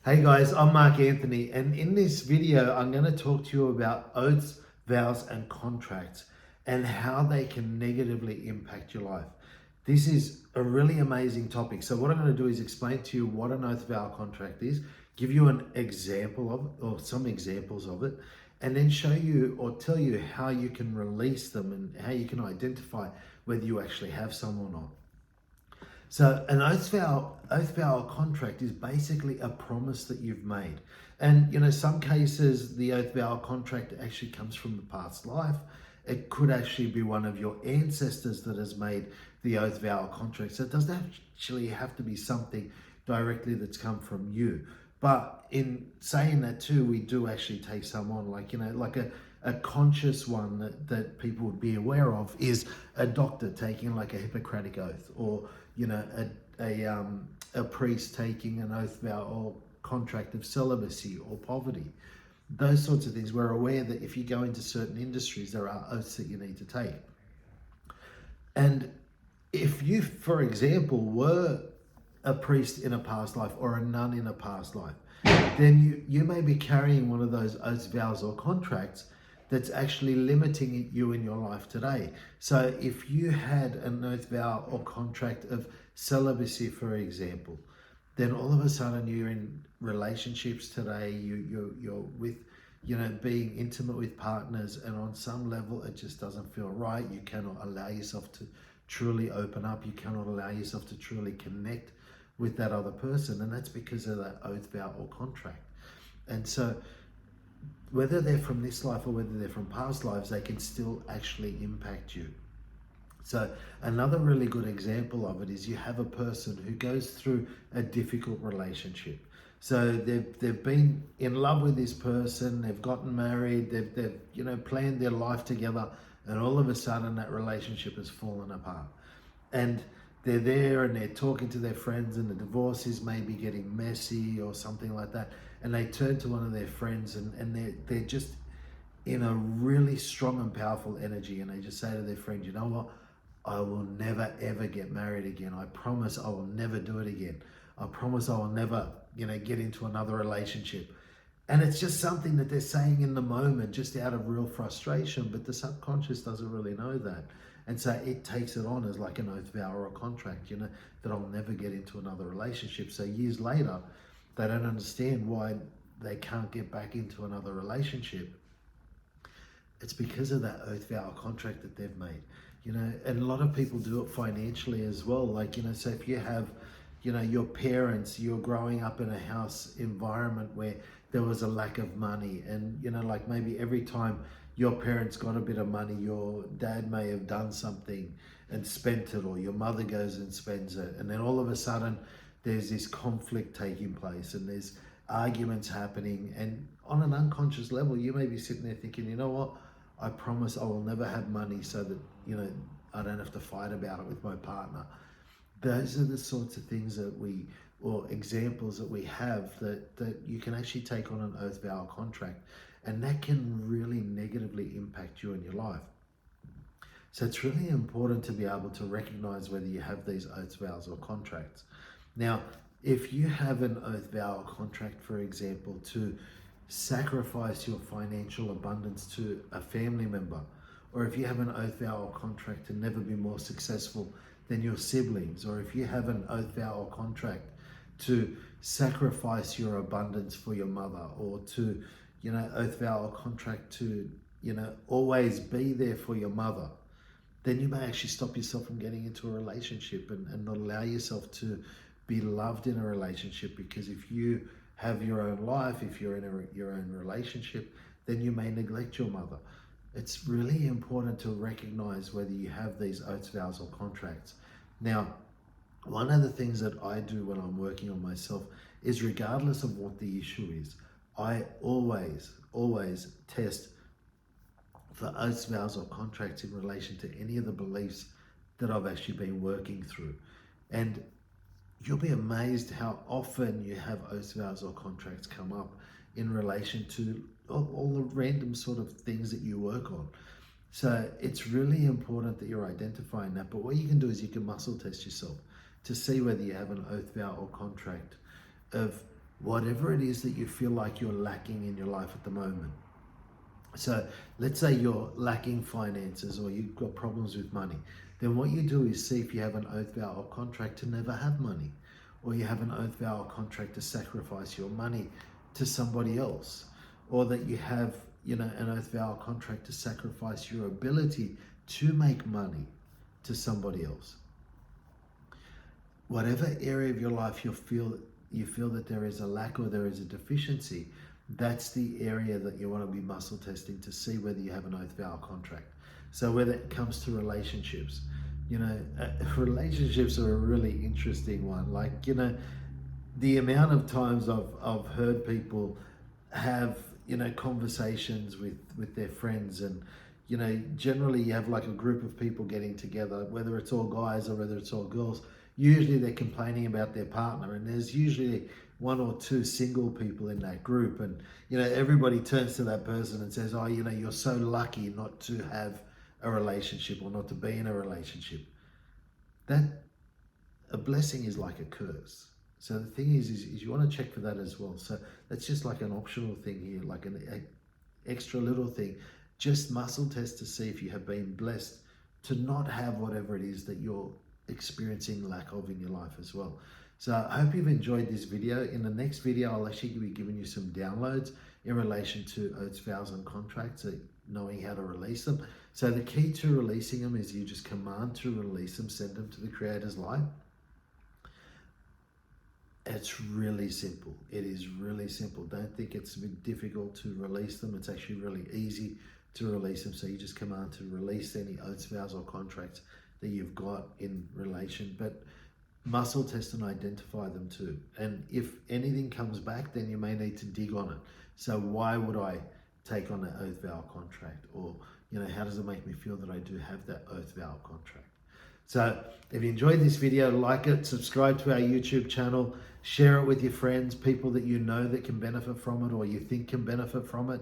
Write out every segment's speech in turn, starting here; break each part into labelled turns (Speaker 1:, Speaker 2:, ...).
Speaker 1: Hey guys, I'm Mark Anthony, and in this video, I'm going to talk to you about oaths, vows, and contracts and how they can negatively impact your life. This is a really amazing topic. So, what I'm going to do is explain to you what an oath, vow, contract is, give you an example of it, or some examples of it, and then show you or tell you how you can release them and how you can identify whether you actually have some or not. So an oath vow or contract is basically a promise that you've made. And some cases the oath vow or contract actually comes from the past life. It could actually be one of your ancestors that has made the oath vow or contract. So it doesn't actually have to be something directly that's come from you. But in saying that too, we do actually take some on, like a conscious one that people would be aware of is a doctor taking like a Hippocratic oath, or a priest taking an oath vow or contract of celibacy or poverty. Those sorts of things. We're aware that if you go into certain industries, there are oaths that you need to take. And if you, for example, were a priest in a past life or a nun in a past life, then you may be carrying one of those oaths, vows, or contracts that's actually limiting you in your life today. So if you had an oath, vow, or contract of celibacy, for example, then all of a sudden you're in relationships today, you're with, being intimate with partners, and on some level it just doesn't feel right. You cannot allow yourself to truly open up. You cannot allow yourself to truly connect with that other person, and that's because of that oath, vow, or contract. And so whether they're from this life or whether they're from past lives, they can still actually impact you. So another really good example of it is you have a person who goes through a difficult relationship. So they've been in love with this person, they've gotten married, they've planned their life together, and all of a sudden that relationship has fallen apart. And they're there and they're talking to their friends, and the divorce is maybe getting messy or something like that. And they turn to one of their friends, and they're just in a really strong and powerful energy, and they just say to their friend, you know what, I will never ever get married again. I promise I will never do it again. I promise I will never get into another relationship. And it's just something that they're saying in the moment, just out of real frustration, but the subconscious doesn't really know that. And so it takes it on as like an oath, vow, or a contract, that I'll never get into another relationship. So years later, they don't understand why they can't get back into another relationship. It's because of that oath, vow, or contract that they've made. And a lot of people do it financially as well. So if you have, your parents, you're growing up in a house environment where there was a lack of money, and, like maybe every time your parents got a bit of money, your dad may have done something and spent it, or your mother goes and spends it. And then all of a sudden there's this conflict taking place, and there's arguments happening. And on an unconscious level, you may be sitting there thinking, you know what? I promise I will never have money so that, I don't have to fight about it with my partner. Those are the sorts of things or examples that we have that you can actually take on an oath, vow, contract, and that can really negatively impact you in your life. So it's really important to be able to recognize whether you have these oaths, vows, or contracts. Now, if you have an oath, vow, or contract, for example, to sacrifice your financial abundance to a family member, or if you have an oath, vow, or contract to never be more successful than your siblings, or if you have an oath, vow, or contract to sacrifice your abundance for your mother, or to, oath, vow, or contract to, always be there for your mother, then you may actually stop yourself from getting into a relationship, and not allow yourself to be loved in a relationship. Because if you have your own life, if you're in your own relationship, then you may neglect your mother. It's really important to recognize whether you have these oaths, vows, or contracts. Now, one of the things that I do when I'm working on myself is, regardless of what the issue is, I always test for oaths, vows, or contracts in relation to any of the beliefs that I've actually been working through. And you'll be amazed how often you have oaths, vows, or contracts come up in relation to all the random sort of things that you work on. So it's really important that you're identifying that. But what you can do is you can muscle test yourself to see whether you have an oath, vow, or contract of whatever it is that you feel like you're lacking in your life at the moment. So let's say you're lacking finances or you've got problems with money. Then what you do is see if you have an oath, vow, or contract to never have money, or you have an oath, vow, or contract to sacrifice your money to somebody else, or that you have, an oath, vow, or contract to sacrifice your ability to make money to somebody else. Whatever area of your life you feel that there is a lack or there is a deficiency, that's the area that you want to be muscle testing to see whether you have an oath, vow, or contract. So whether it comes to relationships, relationships are a really interesting one. Like, the amount of times I've heard people have, conversations with their friends, and, generally you have like a group of people getting together, whether it's all guys or whether it's all girls. Usually they're complaining about their partner, and there's usually one or two single people in that group, and everybody turns to that person and says, oh, you're so lucky not to have a relationship or not to be in a relationship. That a blessing is like a curse. So the thing is you want to check for that as well. So that's just like an optional thing here, like an extra little thing. Just muscle test to see if you have been blessed to not have whatever it is that you're experiencing lack of in your life as well. So I hope you've enjoyed this video. In the next video, I'll actually be giving you some downloads in relation to oaths, vows, and contracts, knowing how to release them. So the key to releasing them is you just command to release them, send them to the Creator's light. It's really simple. It is really simple. Don't think it's a bit difficult to release them. It's actually really easy to release them. So you just command to release any oaths, vows, or contracts that you've got in relation, but muscle test and identify them too. And if anything comes back, then you may need to dig on it. So why would I take on that oath, vow, contract? Or, how does it make me feel that I do have that oath, vow, contract? So if you enjoyed this video, like it, subscribe to our YouTube channel, share it with your friends, people that you know that can benefit from it or you think can benefit from it.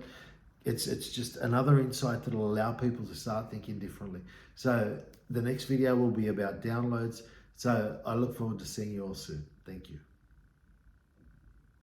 Speaker 1: It's just another insight that will allow people to start thinking differently. So the next video will be about downloads. So I look forward to seeing you all soon. Thank you.